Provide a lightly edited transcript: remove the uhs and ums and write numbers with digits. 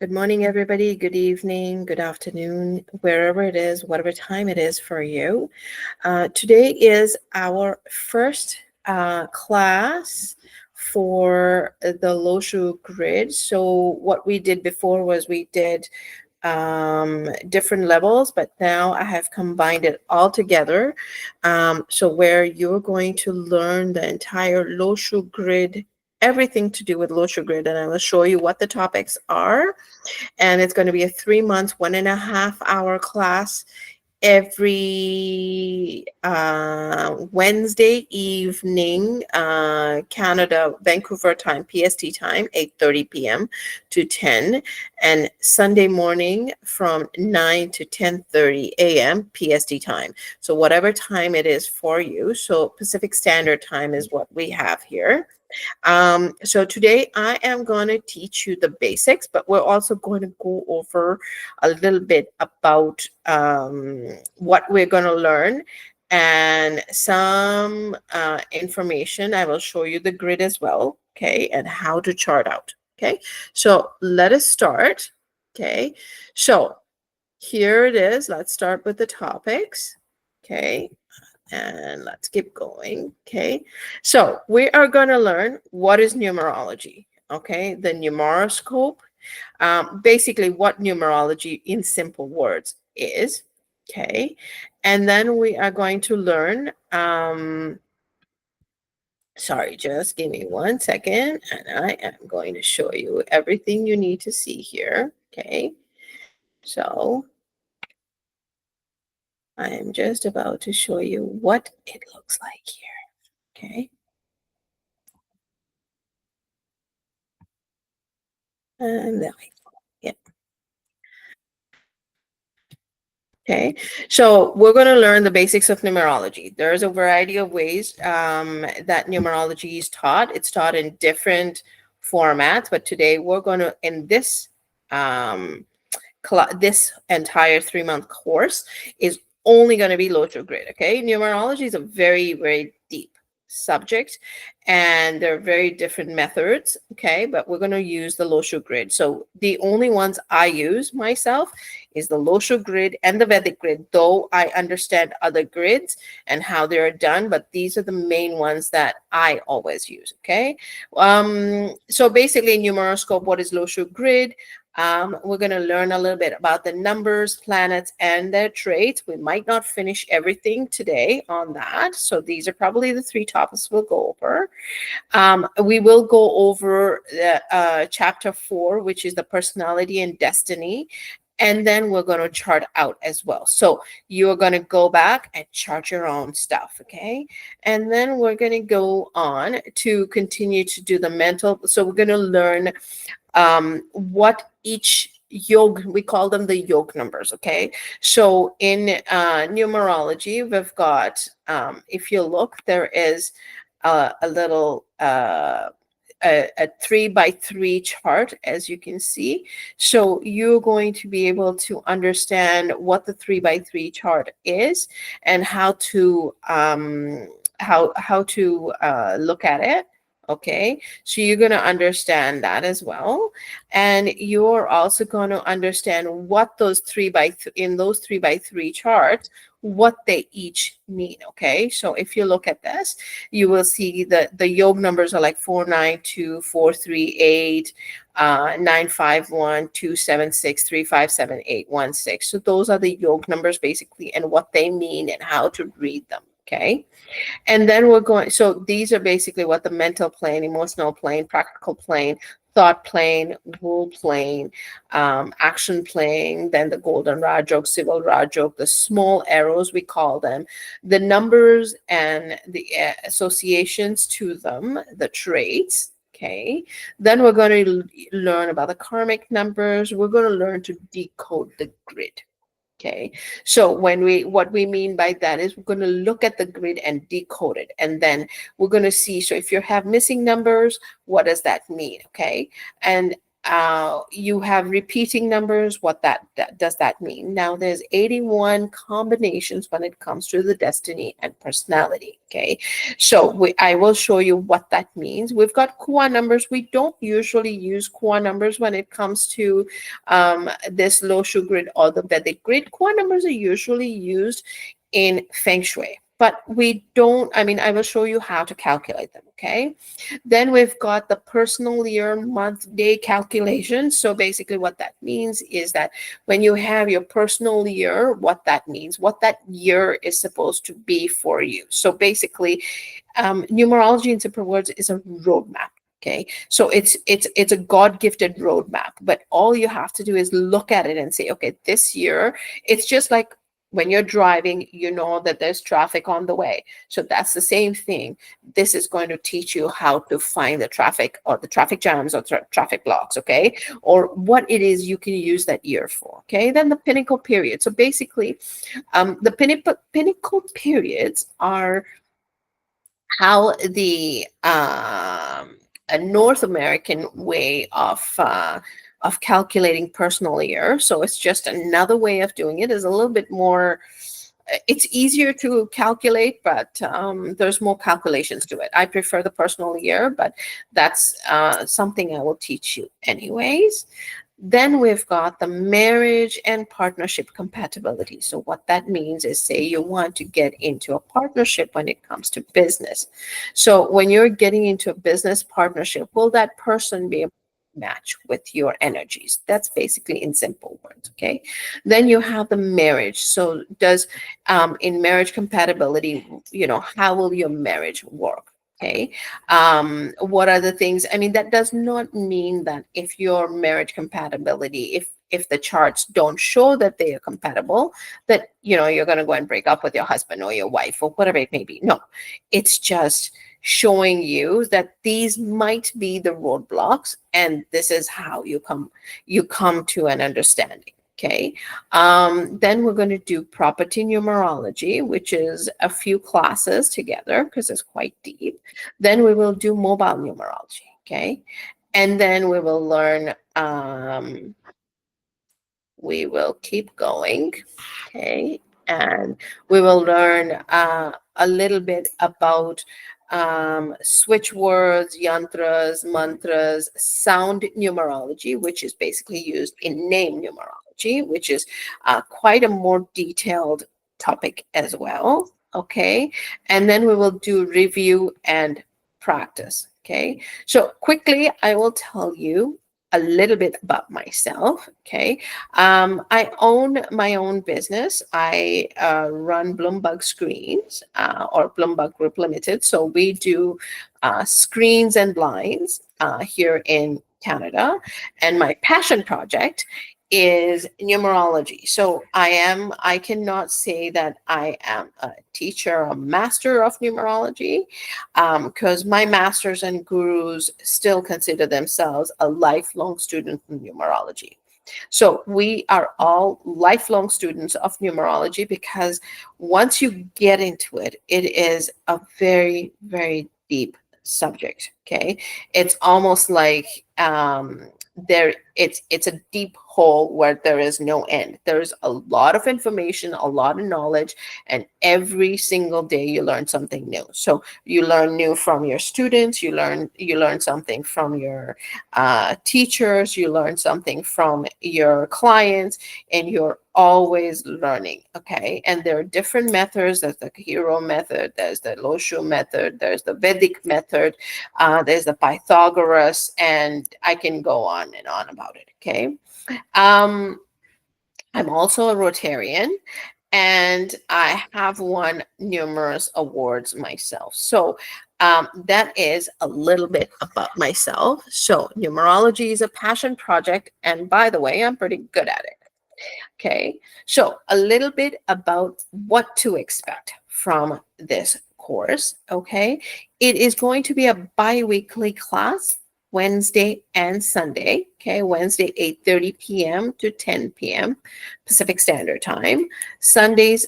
Good morning, everybody. Good evening, good afternoon, wherever it is, whatever time it is for you. Today is our first class for the Lo-Shu Grid. So what we did before was we did different levels, but now I have combined it all together. So where you're going to learn the entire Lo-Shu Grid, everything to do with Lo-Shu Grid, and I will show you what the topics are. And it's going to be a 3 months, 1.5 hour class every Wednesday evening, Canada, Vancouver time, PST time, 8:30 p.m. to 10, and Sunday morning from 9 to 10:30 a.m. PST time. So whatever time it is for you. So Pacific Standard Time is what we have here. So today I am going to teach you the basics, but we're also going to go over a little bit about what we're going to learn and some information. I will show you the grid as well, okay, and how to chart out, okay? So let us start, okay? So here it is. Let's start with the topics, okay? And let's keep going, okay? So we are going to learn what is numerology, okay? The Numeroscope, basically what numerology in simple words is, okay? And then we are going to learn, sorry, just give me 1 second, and I am going to show you everything you need to see here, okay? So I am just about to show you what it looks like here, okay? And there we go. Yeah. Okay. So we're going to learn the basics of numerology. There's a variety of ways that numerology is taught. It's taught in different formats, but today we're going to, in this this entire 3-month course is only going to be Lo-Shu Grid. Okay. Numerology is a very, very deep subject, and there are very different methods, okay, but we're going to use the Lo-Shu Grid. So the only ones I use myself is the Lo-Shu Grid and the Vedic Grid, though I understand other grids and how they are done, but these are the main ones that I always use, okay? So basically, Numeroscope, what is Lo-Shu Grid? We're going to learn a little bit about the numbers, planets, and their traits. We might not finish everything today on that. So these are probably the 3 topics we'll go over. We will go over chapter 4, which is the personality and destiny. And then we're going to chart out as well. So you're going to go back and chart your own stuff, okay? And then we're going to go on to continue to do the mental. So we're going to learn what each yog, we call them the yog numbers, okay? So in numerology, we've got, if you look, there is a little a 3x3 chart, as you can see. So you're going to be able to understand what the 3x3 chart is and how to look at it. Okay, so you're going to understand that as well, and you're also going to understand what those in those 3x3 charts, what they each mean. Okay, so if you look at this, you will see that the yog numbers are like 492, 438, 951, 276, 357, 816. So those are the yog numbers basically, and what they mean and how to read them. Okay. And then we're going, so these are basically what the mental plane, emotional plane, practical plane, thought plane, rule plane, action plane, then the Golden Raj Yog, Silver Raj Yog, the small arrows, we call them, the numbers and the associations to them, the traits. Okay. Then we're going to learn about the karmic numbers. We're going to learn to decode the grid. Okay, so what we mean by that is we're going to look at the grid and decode it, and then we're going to see, so if you have missing numbers, what does that mean? Okay, and You have repeating numbers. What that does that mean? Now there's 81 combinations when it comes to the destiny and personality. Okay, so I will show you what that means. We've got Kua numbers. We don't usually use Kua numbers when it comes to this Lo-Shu grid or the Vedic grid. Kua numbers are usually used in Feng Shui, but we don't. I mean, I will show you how to calculate them. Okay. Then we've got the personal year, month, day calculation. So basically what that means is that when you have your personal year, what that means, what that year is supposed to be for you. So basically, numerology in simple words is a roadmap. Okay, so it's a God-gifted roadmap, but all you have to do is look at it and say, okay, this year, it's just like when you're driving, you know that there's traffic on the way. So that's the same thing. This is going to teach you how to find the traffic or the traffic jams or traffic blocks, okay? Or what it is you can use that year for, okay? Then the pinnacle period. So basically, the pinnacle periods are how the a North American way of calculating personal year. So it's just another way of doing it. Is a little bit more. It's easier to calculate, but there's more calculations to it. I prefer the personal year, but that's something I will teach you anyways. Then we've got the marriage and partnership compatibility. So what that means is, say you want to get into a partnership when it comes to business. So when you're getting into a business partnership, will that person be able to match with your energies? That's basically in simple words, okay? Then you have the marriage. So does in marriage compatibility, how will your marriage work? Okay. What are the things? I mean, that does not mean that if your marriage compatibility, if the charts don't show that they are compatible, that you're going to go and break up with your husband or your wife or whatever it may be. No, it's just showing you that these might be the roadblocks, and this is how you come to an understanding. Okay, then we're going to do property numerology, which is a few classes together because it's quite deep. Then we will do mobile numerology. Okay, and then we will learn. We will keep going. Okay, and we will learn a little bit about switch words, yantras, mantras, sound numerology, which is basically used in name numerology, which is quite a more detailed topic as well. Okay, and then we will do review and practice. Okay, so quickly, I will tell you a little bit about myself. Okay, I own my own business. I run Bloomberg Screens or Bloomberg Group Limited. So we do screens and blinds here in Canada. And my passion project is numerology. So I cannot say that I am a teacher, a master of numerology, because my masters and gurus still consider themselves a lifelong student in numerology. So we are all lifelong students of numerology, because once you get into it, it is a very, very deep subject. Okay, it's almost like it's a deep hole where there is no end. There's a lot of information, a lot of knowledge, and every single day you learn something new. So you learn new from your students, you learn something from your teachers, you learn something from your clients, and you're always learning. Okay, and there are different methods. There's the hero method, there's the Lo-Shu method, there's the Vedic method, there's the Pythagoras, and I can go on and on about it. Okay, I'm also a Rotarian, and I have won numerous awards myself. So that is a little bit about myself. So numerology is a passion project, and by the way, I'm pretty good at it. Okay, so a little bit about what to expect from this course. Okay, it is going to be a bi-weekly class, Wednesday and Sunday. Okay, Wednesday 8:30 p.m. to 10 p.m. Pacific Standard Time. Sundays